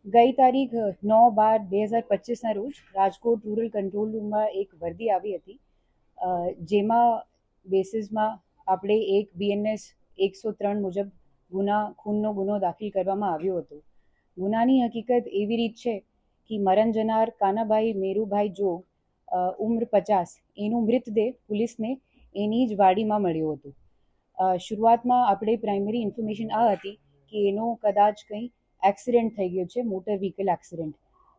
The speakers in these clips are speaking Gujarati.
ગઈ તારીખ 9/12/2025ના રોજ રાજકોટ રૂરલ કંટ્રોલ રૂમમાં એક વર્દી આવી હતી, જેમાં બેસિસમાં આપણે એક BNS 103 મુજબ ખૂનનો ગુનો દાખલ કરવામાં આવ્યો હતો. ગુનાની હકીકત એવી રીત છે કે મરણ જનાર કાનાભાઈ મેરુભાઈ જોગ, ઉંમર 50, એનું મૃતદેહ પોલીસને એની જ વાડીમાં મળ્યો હતો. શરૂઆતમાં આપણે પ્રાઇમરી ઇન્ફોર્મેશન આ હતી કે એનો કદાચ કંઈ એક્સિડન્ટ થઈ ગયો છે, મોટર વ્હીકલ એક્સિડન્ટ.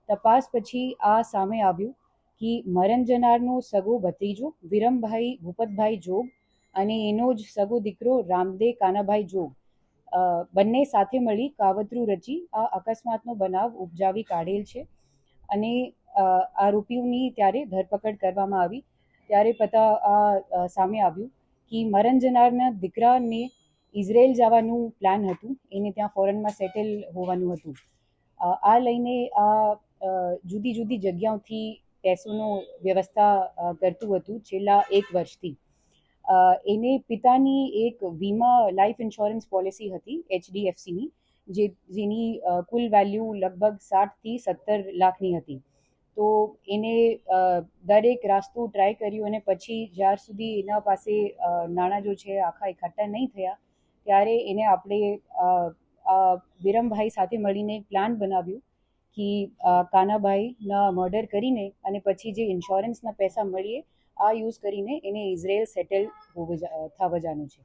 તપાસ પછી આ સામે આવ્યું કે મરણ જનારનો સગો ભત્રીજો વિરમભાઈ ભૂપતભાઈ જોગ અને એનો જ સગો દીકરો રામદે કાનાભાઈ જોગ, બંને સાથે મળી કાવતરું રચી આ અકસ્માતનો બનાવ ઉપજાવી કાઢેલ છે. અને આરોપીઓની ત્યારે ધરપકડ કરવામાં આવી. ત્યારે આ સામે આવ્યું કે મરણ જનારના દીકરાને ઇઝરાયલ જવાનું પ્લાન હતું, એને ત્યાં ફોરેનમાં સેટલ હોવાનું હતું. આ લઈને જુદી જુદી જગ્યાઓથી પૈસોનો વ્યવસ્થા કરતું હતું છેલ્લા 1 વર્ષથી. એને પિતાની એક વીમા લાઈફ ઇન્સ્યોરન્સ પોલિસી હતી HDFCની, જેની કુલ વેલ્યુ લગભગ 60 થી 17 લાખની હતી. તો એને દરેક રાસ્તો ટ્રાય કર્યું અને પછી જ્યાર સુધી એના પાસે નાણાં જો છે આખા એકઠા નહીં થયા, ત્યારે એને આપણે વિરમભાઈ સાથે મળીને પ્લાન બનાવ્યું કે કાનાભાઈના મર્ડર કરીને અને પછી જે ઇન્સ્યોરન્સના પૈસા મળીએ આ યુઝ કરીને એને ઇઝરાયલ સેટલ થવા જવાનું છે.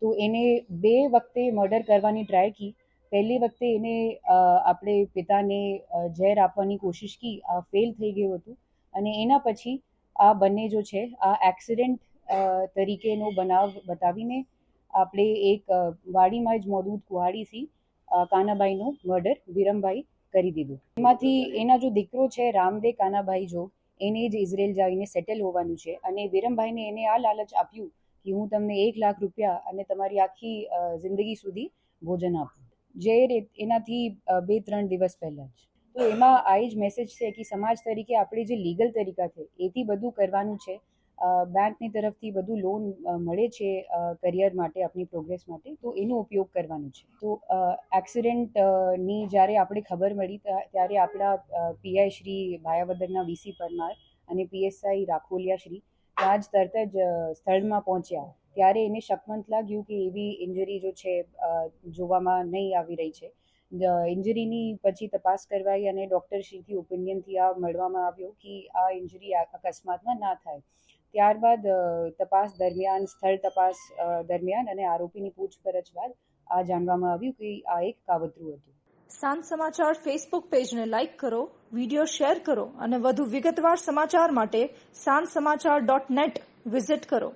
તો એને 2 વખતે મર્ડર કરવાની ટ્રાય કી. પહેલી વખતે એને આપણે પિતાને ઝેર આપવાની કોશિશ કી, આ ફેલ થઈ ગયું હતું. અને એના પછી આ બંને જો છે આ એક્સિડન્ટ તરીકેનો બનાવ બતાવીને આપણે એક વાડીમાં જ મોજૂદ કુહાડીથી કાનાભાઈનો મર્ડર વિરમભાઈ કરી દીધું. એમાંથી એના જો દીકરો છે રામદે કાનાભાઈ જોગ, એને જ ઇઝરાયલ જઈને સેટલ હોવાનું છે. અને વિરમભાઈને એને આ લાલચ આપ્યું કે હું તમને 1 લાખ રૂપિયા અને તમારી આખી જિંદગી સુધી ભોજન આપું, જે એનાથી 2-3 દિવસ પહેલાં જ. તો એમાં આ જ મેસેજ છે કે સમાજ તરીકે આપણે જે લીગલ તરીકા છે એથી બધું કરવાનું છે. બેંકની તરફથી બધું લોન મળે છે કરિયર માટે, આપણી પ્રોગ્રેસ માટે, તો એનો ઉપયોગ કરવાનો છે. તો એક્સિડન્ટની જ્યારે આપણે ખબર મળી ત્યારે આપણા PI શ્રી ભાયાવદરના VC પરમાર અને PSI રાખોલિયા શ્રી ત્યાં જ તરત જ સ્થળમાં પહોંચ્યા. ત્યારે એને શકમંત લાગ્યું કે એવી ઇન્જરી જો છે જોવામાં નહીં આવી રહી છે. ઇન્જરીની પછી તપાસ કરવાઈ અને ડૉક્ટરશ્રીથી ઓપિનિયનથી આ મળવામાં આવ્યો કે આ ઇન્જરી અકસ્માતમાં ના થાય. ત્યારબાદ તપાસ દરમિયાન, સ્થળ તપાસ દરમિયાન અને આરોપીની પૂછપરછ બાદ આ જાણવામાં આવ્યું કે આ એક કાવતરું હતું. સાંજ સમાચાર ફેસબુક પેજને લાઇક કરો, વિડીયો શેર કરો અને વધુ વિગતવાર સમાચાર માટે sanssamachar.net વિઝિટ કરો.